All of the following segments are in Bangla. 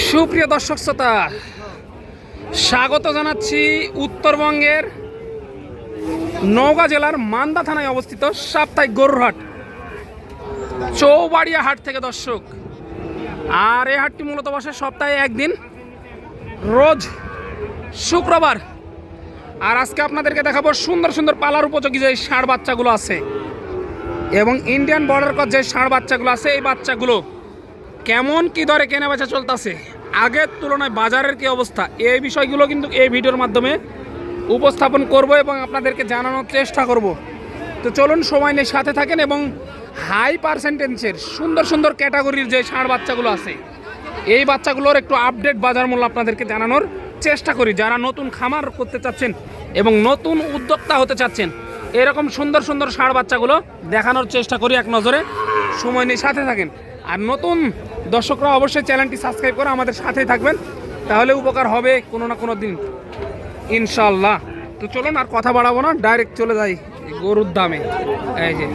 সুপ্রিয় দর্শক শ্রোতা, স্বাগত জানাচ্ছি উত্তরবঙ্গের নওগাঁ জেলার মান্দা থানায় অবস্থিত সাপ্তাহিক গরুর হাট চৌবাড়িয়া হাট থেকে। দর্শক, আর এই হাটটি মূলত বসে সপ্তাহে একদিন, রোজ শুক্রবার। আর আজকে আপনাদেরকে দেখাবো সুন্দর সুন্দর পালার উপযোগী যে ষাঁড় বাচ্চাগুলো আছে এবং ইন্ডিয়ান বর্ডার ক্রস যে ষাঁড় বাচ্চাগুলো আছে, এই বাচ্চাগুলো কেমন কি দরে কেনা বেচা চলতেছে, আগের তুলনায় বাজারের কি অবস্থা, এই বিষয়গুলো কিন্তু এই ভিডিওর মাধ্যমে উপস্থাপন করব এবং আপনাদেরকে জানানোর চেষ্টা করব। তো চলুন, সময় নিয়ে সাথে থাকেন এবং হাই পার্সেন্টেজের সুন্দর সুন্দর ক্যাটাগরির যে ষাঁড় বাচ্চাগুলো আছে, এই বাচ্চাগুলোর একটু আপডেট বাজার মূল্য আপনাদেরকে জানানোর চেষ্টা করি। যারা নতুন খামার করতে চাচ্ছেন এবং নতুন উদ্যোক্তা হতে চাচ্ছেন, এরকম সুন্দর সুন্দর ষাঁড় বাচ্চাগুলো দেখানোর চেষ্টা করি এক নজরে। সময় নিয়ে সাথে থাকেন। আর নতুন দর্শকরা অবশ্যই চ্যানেলটি সাবস্ক্রাইব করে আমাদের সাথেই থাকবেন, তাহলে উপকার হবে কোনো না কোনো দিন ইনশাল্লাহ। তো চলুন, আর কথা বাড়াবো না, ডাইরেক্ট চলে যাই গরুর দামে। এই যে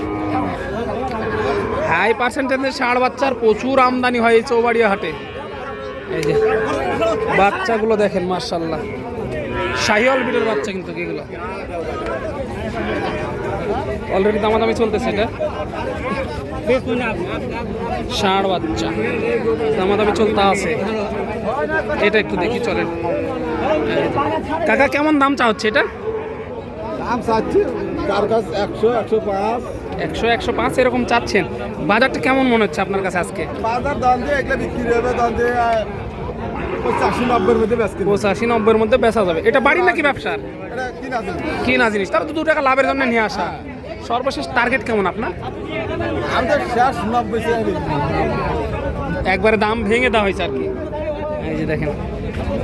হাই পার্সেন্টেজের ষাঁড় বাচ্চার প্রচুর আমদানি হয় এই চৌবাড়িয়া হাটে। এই যে বাচ্চাগুলো দেখেন, মাশাআল্লাহ, শাহিওয়াল বিটের বাচ্চা কিন্তু এগুলো অলরেডি দামাদামি চলতেছে। এটা ষাঁড় বাচ্চা দামাদামি চলতে আছে, এটা একটু দেখি চলেন। কাকা, কেমন দাম চা হচ্ছে এটা? দাম চাচ্ছি 100-105 এরকম চাচ্ছেন। বাজারটা কেমন মনে হচ্ছে আপনার কাছে আজকে? বাজার দাম দিয়ে এগুলো বিক্রি হবে, দাম দিয়ে 85-90-এর মধ্যে বেচা 85-90-এর মধ্যে বেচা যাবে। এটা বাড়ি নাকি ব্যবসার? এটা কিনা জিনিস, তার তো 2 টাকা লাভের জন্য নিয়ে আসা। সর্বশেষ টার্গেট কেমন আপনার? আমাদের শেষ 90 একবারে দাম ভেঙে দেওয়া হয়েছে আর কি। এই যে দেখেন,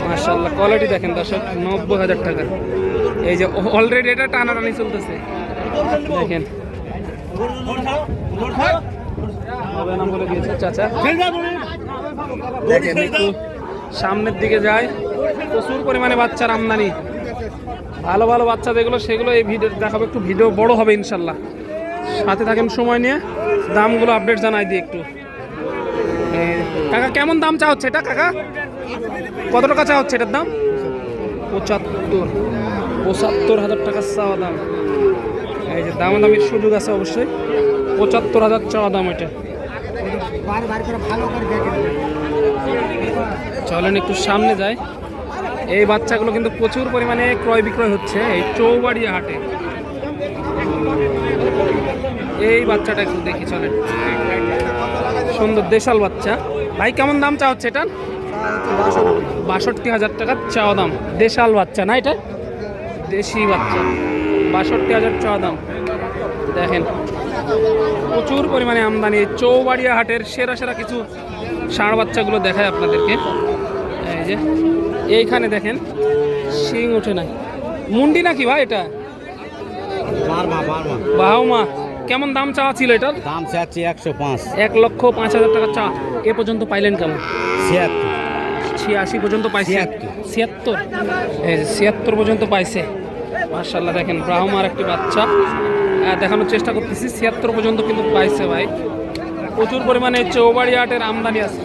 মাশাআল্লাহ, কোয়ালিটি দেখেন দর্শক, 90,000 টাকা। এই যে অলরেডি এটা টানাটানি চলতেছে, দেখেন হবে না বলে দিয়েছে চাচা। দেখেন একটু সামনের দিকে যায়, প্রচুর পরিমাণে বাচ্চার আমদানি। ভালো ভালো বাচ্চা যেগুলো, সেগুলো এই ভিডিও দেখাবো। একটু ভিডিও বড় হবে ইনশাল্লাহ, সাথে থাকেন। সময় নিয়ে দামগুলো আপডেট জানাই দিই একটু। কাকা, কেমন দাম চা হচ্ছে এটা? কাকা, কত টাকা চা হচ্ছে এটার দাম? 75,000 টাকা চাওয়া দাম। এই যে দামাদামির সুযোগ আছে অবশ্যই। 75,000 চাওয়া দাম এটা। চলেন একটু সামনে যায়। এই বাচ্চাগুলো কিন্তু প্রচুর পরিমাণে ক্রয় বিক্রয় হচ্ছে এই চৌবাড়িয়া হাটে। এই বাচ্চাটা একটু দেখি, চলেন। সুন্দর দেশাল বাচ্চা। ভাই, কেমন দাম চা হচ্ছে এটা? 62,000 টাকা চাওয়া দাম। দেশাল বাচ্চা না, এটা দেশি বাচ্চা। 62,000 চাওয়া দাম। দেখেন প্রচুর পরিমাণে আমদানি। চৌবাড়িয়া হাটের সেরা সেরা কিছু ষাঁড় বাচ্চাগুলো দেখায় আপনাদেরকে। এই যে এইখানে দেখেন, শিং ওঠে নাই, মুন্ডি নাকি ভাই এটা? বাহামা। কেমন দাম চাওয়া ছিল এটার? দাম চাচ্ছি 105। 1,05,000 টাকা চা। এ পর্যন্ত পাইলেন কেমন? 86 পর্যন্ত পাইছে। 76 76 পর্যন্ত পাইছে। মাশাআল্লাহ, দেখেন ব্রাহ্মার একটি বাচ্চা দেখানোর চেষ্টা করতেছি। 76 পর্যন্ত কিন্তু পাইছে ভাই। প্রচুর পরিমাণে চৌবাড়িয়া হাটের আমদানি আছে।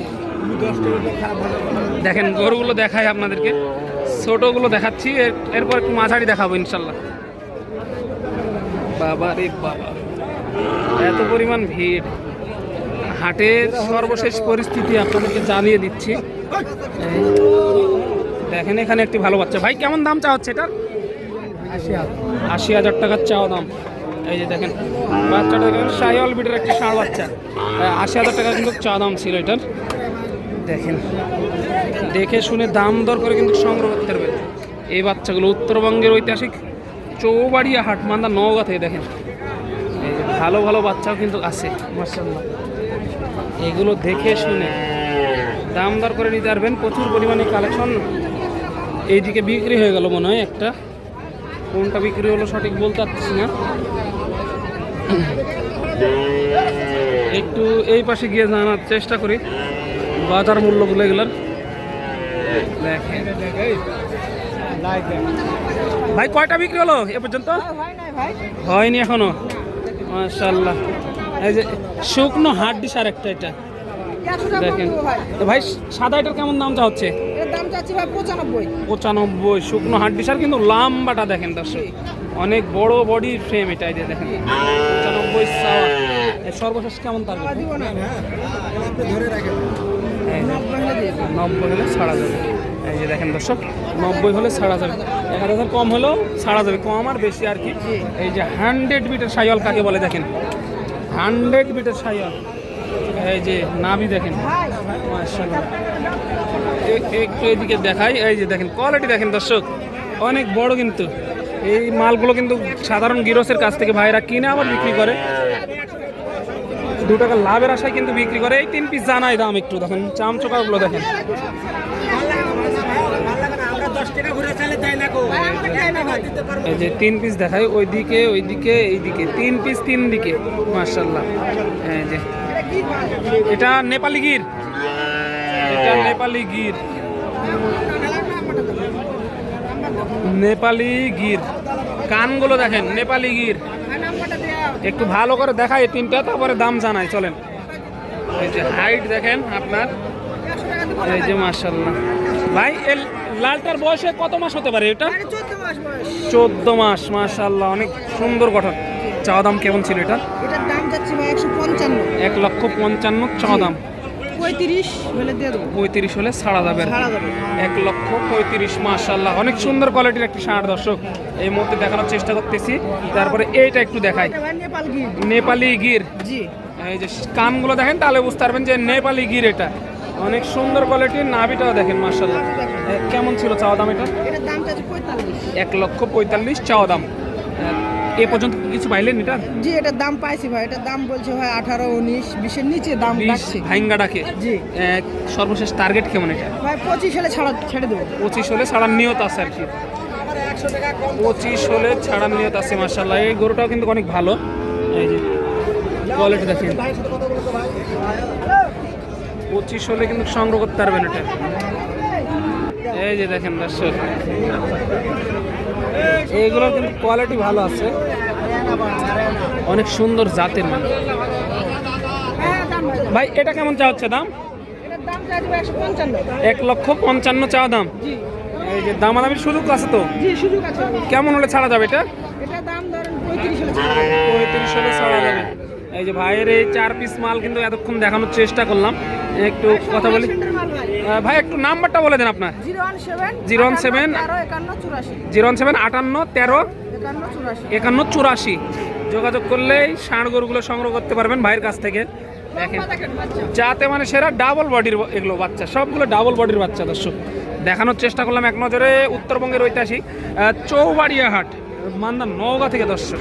দেখেন গরুগুলো দেখাই আপনাদেরকে, ছোটগুলো দেখাচ্ছি, এরপর একটু মাঝারি দেখাবো ইনশাল্লাহ। বাবা রে বাবা, এত পরিমাণ ভিড়। হাটের সর্বশেষ পরিস্থিতি আপনাদেরকে জানিয়ে দিচ্ছি। দেখেন এখানে একটি ভালো বাচ্চা। ভাই, কেমন দাম চা হচ্ছে এটার? 80,000 টাকার চাওয়া দাম। এই যে দেখেন বাচ্চাটা, দেখেন শাহিওয়াল বিটের একটি ষাঁড় বাচ্চা। 80,000 টাকা কিন্তু চাওয়া দাম ছিল এটার। দেখেন, দেখে শুনে দাম দর করে কিন্তু সংগ্রহ করতে পারবেন এই বাচ্চাগুলো। উত্তরবঙ্গের ঐতিহাসিক চৌবাড়িয়া হাট, মান্দা, নওগাঁ থেকে। দেখেন এই যে ভালো ভালো বাচ্চাও কিন্তু আছে, মাশাআল্লাহ। এগুলো দেখে শুনে দাম দর করে নিতে পারবেন। প্রচুর পরিমাণে কালেকশন। এইদিকে বিক্রি হয়ে গেল মনে হয় একটা, কোনটা বিক্রি হলো সঠিক বলতে পারছি না। একটু এই পাশে গিয়ে জানার চেষ্টা করি বাজার মূল্যগুলো এগুলোর। দেখেন ভাই, কয়টা বিক্রি হলো এ পর্যন্ত? হয়নি এখনো, মাশাআল্লাহ। এই যে শুকনো হাড্ডি সার একটা, এটা দেখেন তো ভাই সাদা এটার কেমন দামটা হচ্ছে? এর দাম চাচ্ছি ভাই 95। 95 শুকনো হাড্ডিসার কিন্তু লাম্বাটা দেখেন দর্শক, অনেক বড় বডি ফ্রেম এটা, এই যে দেখেন 95 চাওয়া। এর সর্বশেষ কেমন থাকবে? দিব না, এই যে 90 হলে দিয়ে দেব। 90 হলে ছাড়া যাবে। এই যে দেখেন দর্শক 90 হলে ছাড়া যাবে, 1000 কম হলেও ছাড়া যাবে, কম আর বেশি আর কি। এই যে 100 বিটের সাইওয়াল কাকে বলে দেখেন, 100 বিটের সাইওয়াল। এই যে নাভি দেখেন মাশাআল্লাহ। একটু এদিকে দেখাই, এই যে দেখেন কোয়ালিটি দেখেন দর্শক, অনেক বড় কিন্তু। এই মালগুলো কিন্তু সাধারণ গিরসের কাছ থেকে ভাইরা কিনে আবার বিক্রি করে, 2 টাকা লাভের আশায় কিন্তু বিক্রি করে। এই 3 পিস জানাই দাম একটু দেখেন, চামচোকাগুলো দেখেন। এই যে 3 পিস দেখাই, ওইদিকে ওইদিকে এইদিকে 3 পিস 3 দিকে মাশাআল্লাহ। এই যে এটা নেপালি গির, এটা নেপালি গির, নেপালি গির। কানগুলো দেখেন নেপালি গির, একটু ভালো করে দেখাই এই 3টা, তারপরে দাম জানাই চলেন। এই যে হাইট দেখেন আপনার, এই যে মাশাআল্লাহ। ভাই এই লালটার বয়সে কত মাস হতে পারে এটা? 14 মাস মাশাআল্লাহ, অনেক সুন্দর গঠন। চাওয়া দাম কেমন ছিল এটা? এটার দাম যাচ্ছে ভাই 155। 1,55,000 চাওয়া দাম। 35 হলে দিয়ে দেব। 35 হলে ছাড়া যাবে আর কি। ছাড়া যাবে। 1,35,000 মাশাআল্লাহ, অনেক সুন্দর কোয়ালিটির একটি ষাঁড় দর্শক এই মুহূর্তে দেখানোর চেষ্টা করতেছি। তারপরে এইটা একটু দেখাই, এটা ভাই নেপাল গির। নেপালি গির। জি। এই যে কানগুলো দেখেন তাহলে বুঝতে পারবেন যে নেপালি গির, এটা অনেক সুন্দর কোয়ালিটির। নাভিটাও দেখেন মাশাআল্লাহ। কেমন ছিল চাওয়া দাম এটা? এটার দাম চাচ্ছি 45। 1,45,000 চাওয়া দাম। এ পর্যন্ত কি কিছু পাইলেন এটা? জি, এটার দাম পাইছি ভাই, এটার দাম বলছে ভাই 18, 19, 20 এর নিচে দাম 20 ডাকছে। ভাইঙ্গা ডাকে। জি। সর্বশেষ টার্গেট কেমন এটা? ভাই 25 হলে ছেড়ে দেবো। 25 হলে ছাড়ার নিয়ত আছে আর কি। 25 হলে ছাড়ার নিয়ত আছে মাশাআল্লাহ। এই গরুটাও কিন্তু অনেক ভালো, এই যে কোয়ালিটি দেখেন। 25 হলে কিন্তু সংগ্রহ করতে পারবেন এটা। এই যে দেখেন দর্শক, এইগুলোর কিন্তু কোয়ালিটি ভালো আছে, অনেক সুন্দর জাতের মানে। ভাই এটা কেমন চা হচ্ছে দাম? এটার দাম চাচ্ছি ভাই 155। 1,55,000 চাওয়া দাম। জি। এই যে দামাদামির সুযোগ আছে তো? জি, সুযোগ আছে। কেমন হলে ছাড়া যাবে এটা? এটার দাম ধরেন 35 হলে ছাড়া যাবে। 35 হলে ছাড়া যাবে। এই যে ভাইয়ের এই 4 পিস মাল কিন্তু এতক্ষণ দেখানোর চেষ্টা করলাম, একটু কথা বলি। ভাই একটু নাম্বারটা বলে দেন আপনার। 017 017 13 5184 যোগাযোগ করলেই ষাঁড় গরুগুলো সংগ্রহ করতে পারবেন ভাইয়ের কাছ থেকে। দেখেন যাতে মানে সেরা ডাবল বডির এগুলো বাচ্চা, সবগুলো ডাবল বডির বাচ্চা দর্শক দেখানোর চেষ্টা করলাম এক নজরে। উত্তরবঙ্গের ঐতিহাসিক চৌবাড়িয়া হাট, মান্দা নওগাঁ থেকে দর্শক।